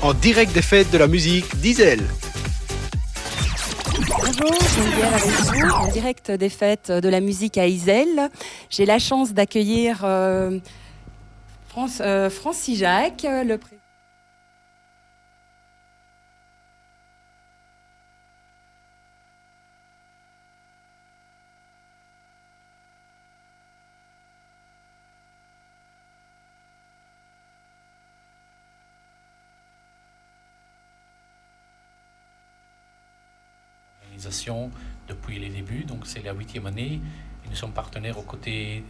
en direct des fêtes de la musique d'Iselle. Bonjour, Geneviève avec vous, en direct des fêtes de la musique à Iselle. J'ai la chance d'accueillir Francis Jacques, le président. Depuis les débuts, donc c'est la 8e année et nous sommes partenaires aux côtés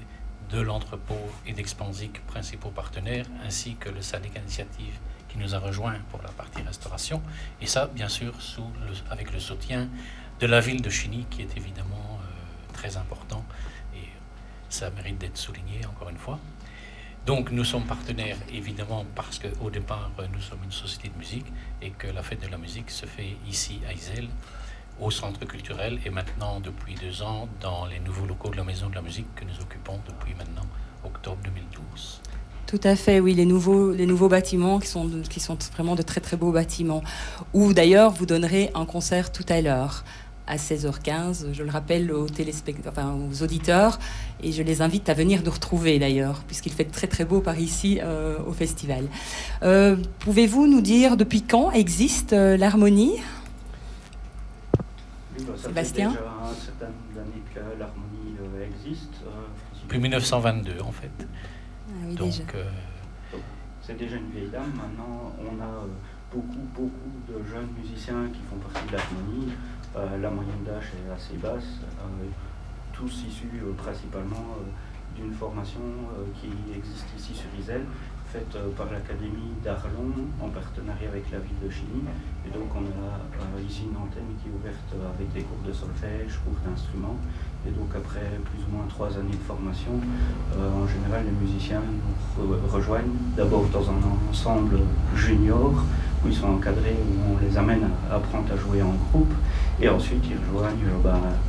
de l'entrepôt et d'Expansic, principaux partenaires, ainsi que le SADEC Initiative qui nous a rejoints pour la partie restauration, et ça bien sûr avec le soutien de la ville de Chiny qui est évidemment très important et ça mérite d'être souligné encore une fois. Donc nous sommes partenaires évidemment parce qu'au départ nous sommes une société de musique et que la fête de la musique se fait ici à Iselle, au centre culturel et maintenant depuis 2 ans dans les nouveaux locaux de la Maison de la Musique que nous occupons depuis maintenant octobre 2012. Tout à fait, oui, les nouveaux bâtiments qui sont vraiment de très très beaux bâtiments, où d'ailleurs vous donnerez un concert tout à l'heure à 16h15, je le rappelle aux aux auditeurs, et je les invite à venir nous retrouver d'ailleurs, puisqu'il fait très très beau par ici au festival. Pouvez-vous nous dire depuis quand existe l'harmonie ? Ça Sébastien. fait déjà un certain nombre d'années que l'harmonie existe. Depuis 1922 en fait. Ah oui, donc c'est déjà une vieille dame. Maintenant, on a beaucoup de jeunes musiciens qui font partie de l'harmonie. La moyenne d'âge est assez basse, tous issus principalement d'une formation qui existe ici sur Iselle, faite par l'Académie d'Arlon en partenariat avec la ville de Chiny. Et donc on a ici une antenne qui est ouverte avec des cours de solfège, cours d'instruments. Et donc après plus ou moins 3 années de formation, en général les musiciens nous rejoignent d'abord dans un ensemble junior où ils sont encadrés, où on les amène à apprendre à jouer en groupe. Et ensuite ils rejoignent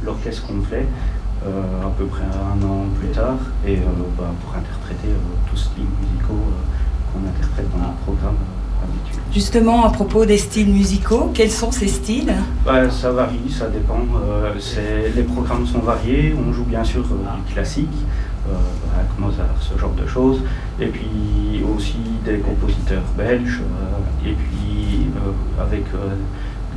l'orchestre complet à peu près 1 an plus tard et pour interpréter tous les styles musicaux qu'on interprète dans notre programme habituel. Justement, à propos des styles musicaux, quels sont ces styles ? Ça varie, ça dépend. Les programmes sont variés. On joue bien sûr du classique, avec Mozart, ce genre de choses. Et puis aussi des compositeurs belges. Et puis avec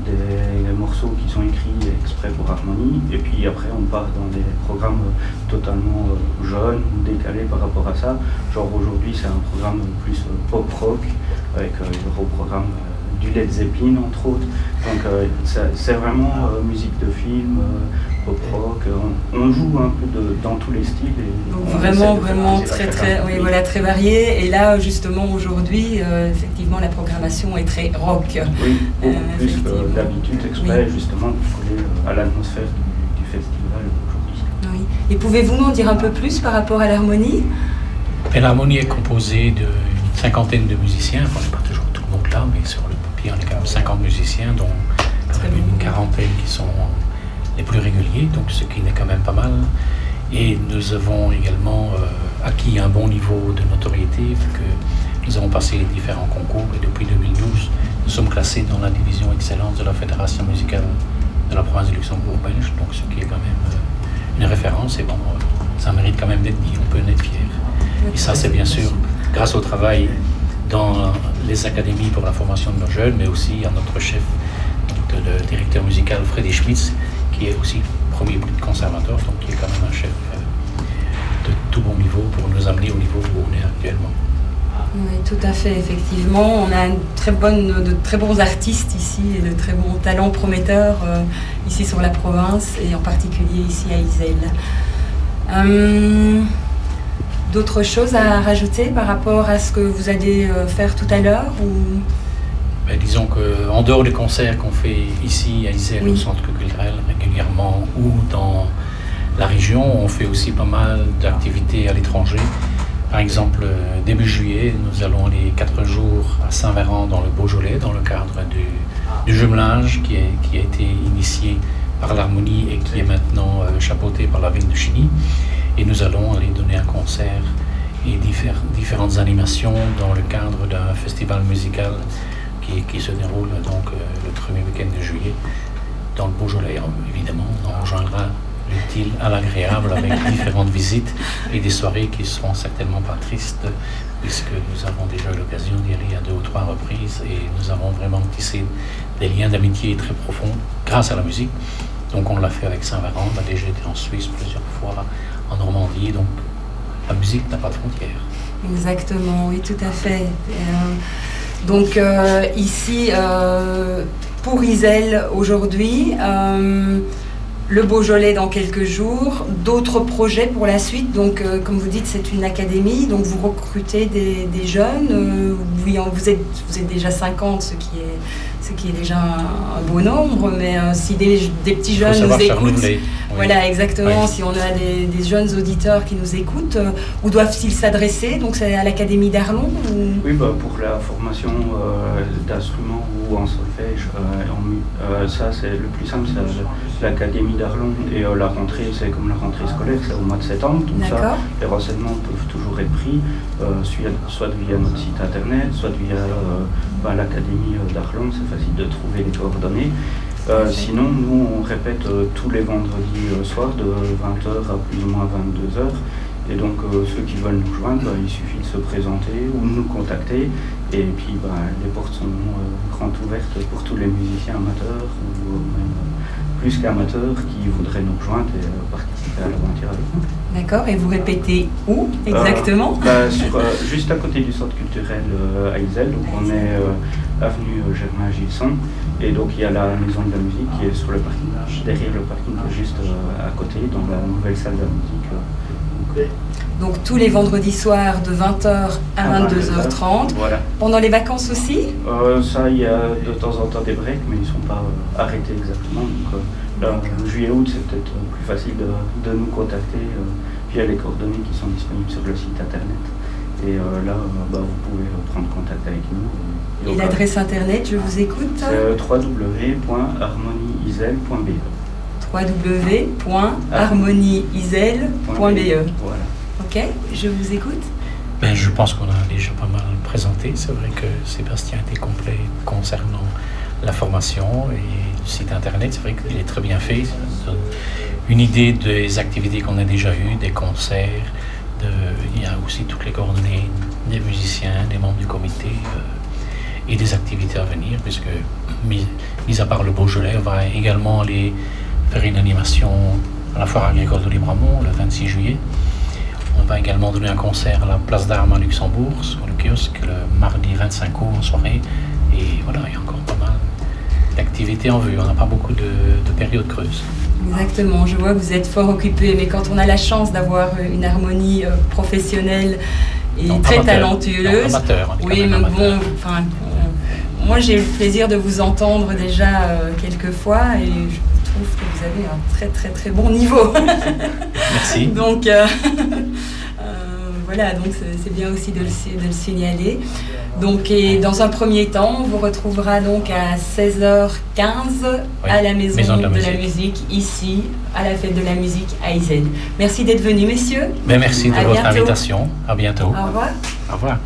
des morceaux qui sont écrits exprès pour harmonie. Et puis après, on part dans des programmes totalement jeunes, décalés par rapport à ça. Genre aujourd'hui, c'est un programme plus pop-rock, avec le programme du Led Zeppelin, entre autres. Donc c'est vraiment musique de film, pop-rock. On joue un peu dans tous les styles. Et vraiment très varié. Et là, justement, aujourd'hui, effectivement, la programmation est très rock. Oui, beaucoup plus que d'habitude, exprès, justement, pour coller à l'atmosphère du festival aujourd'hui. Oui. Et pouvez-vous m'en dire un peu plus par rapport à l'harmonie ? L'harmonie est composée d'une 50aine de musiciens. On n'est pas toujours tout le monde là, mais sur le papier, on est quand même 50 musiciens, dont quand même une 40aine qui sont les plus réguliers, donc ce qui n'est quand même pas mal. Et nous avons également acquis un bon niveau de notoriété, vu que nous avons passé les différents concours et depuis 2012, nous sommes classés dans la division excellence de la Fédération musicale de la province de Luxembourg belge, donc ce qui est quand même une référence, et bon, ça mérite quand même d'être dit, on peut en être fier. Et ça, c'est bien sûr grâce au travail dans les académies pour la formation de nos jeunes, mais aussi à notre chef, le directeur musical Freddy Schmitz, qui est aussi premier conservateur, donc qui est quand même un chef de tout bon niveau pour nous amener au niveau où on est actuellement. Oui, tout à fait, effectivement. On a de très bons artistes ici et de très bons talents prometteurs ici sur la province et en particulier ici à Iselle. D'autres choses à rajouter par rapport à ce que vous allez faire tout à l'heure ou... Disons qu'en dehors des concerts qu'on fait ici à Iselle, au centre culturel régulièrement ou dans la région, on fait aussi pas mal d'activités à l'étranger. Par exemple, début juillet, nous allons aller 4 jours à Saint-Véran dans le Beaujolais, dans le cadre du jumelage qui a été initié par l'harmonie et qui est maintenant chapeauté par la ville de Chiny. Et nous allons aller donner un concert et différentes animations dans le cadre d'un festival musical qui qui se déroule donc le premier week-end de juillet dans le Beaujolais. Évidemment, on rejoindra l'utile à l'agréable avec différentes visites et des soirées qui ne seront certainement pas tristes, puisque nous avons déjà eu l'occasion d'y aller à 2 ou 3 reprises et nous avons vraiment tissé des liens d'amitié très profonds grâce à la musique. Donc on l'a fait avec Saint-Varant, j'ai déjà été en Suisse plusieurs fois, en Normandie, donc la musique n'a pas de frontières. Exactement, oui, tout à fait. Donc ici, pour Iselle aujourd'hui, le Beaujolais dans quelques jours, d'autres projets pour la suite. Donc, comme vous dites, c'est une académie, donc vous recrutez des jeunes. Vous êtes déjà 50, ce qui est déjà un beau nombre, mais si des petits jeunes nous écoutent, voilà, exactement, oui. Si on a des jeunes auditeurs qui nous écoutent, où doivent-ils s'adresser? Donc c'est à l'Académie d'Arlon ou... Oui, pour la formation d'instruments ou en solfège, ça c'est le plus simple, c'est l'Académie d'Arlon, et la rentrée, c'est comme la rentrée scolaire, c'est au mois de septembre, donc ça, les renseignements peuvent toujours être pris, soit via notre site internet, soit via l'Académie d'Arlon, c'est facile de trouver les coordonnées. Sinon, nous, on répète tous les vendredis soirs de 20h à plus ou moins 22h. Et donc, ceux qui veulent nous rejoindre, il suffit de se présenter ou de nous contacter. Et puis, les portes sont grandes ouvertes pour tous les musiciens amateurs ou même plus qu'amateurs qui voudraient nous rejoindre et participer à l'aventure avec nous. D'accord. Et vous répétez où exactement? Juste à côté du centre culturel à Iselle. Donc, on est avenue Germain Gilson. Et donc, il y a la maison de la musique qui est sur le parking, derrière le parking, juste à côté, dans la nouvelle salle de la musique. Donc tous les vendredis soirs de 20h à 22h30. Voilà. Pendant les vacances aussi? Ça, il y a de temps en temps des breaks, mais ils ne sont pas arrêtés exactement. Donc là, juillet-août, c'est peut-être plus facile de nous contacter via les coordonnées qui sont disponibles sur le site internet. Et là, vous pouvez prendre contact avec nous. Et l'adresse internet, je vous écoute? C'est www.harmoniiselle.be. www.harmoniiselle.be. Voilà. Ok, je vous écoute. Je pense qu'on a déjà pas mal présenté. C'est vrai que Sébastien était complet concernant la formation et le site internet. C'est vrai qu'il est très bien fait. Ça donne une idée des activités qu'on a déjà eues, des concerts. Il y a aussi toutes les coordonnées des musiciens, des membres du comité et des activités à venir, puisque, mis à part le Beaujolais, on va également aller faire une animation à la foire agricole de Libramont le 26 juillet. On va également donner un concert à la place d'Armes à Luxembourg, sur le kiosque, le mardi 25 août en soirée. Et voilà, il y a encore pas mal d'activités en vue. On n'a pas beaucoup de périodes creuses. Exactement, je vois que vous êtes fort occupé, mais quand on a la chance d'avoir une harmonie professionnelle et très talentueuse, oui, mais bon, moi j'ai eu le plaisir de vous entendre déjà quelques fois et je trouve que vous avez un très très très bon niveau. Merci. Donc voilà, donc c'est bien aussi de le signaler. Donc, et dans un premier temps, on vous retrouvera donc à 16h15 à la Maison de la Musique, ici, à la Fête de la Musique à Iselle. Merci d'être venus, messieurs. Merci de votre invitation. À bientôt. Au revoir. Au revoir.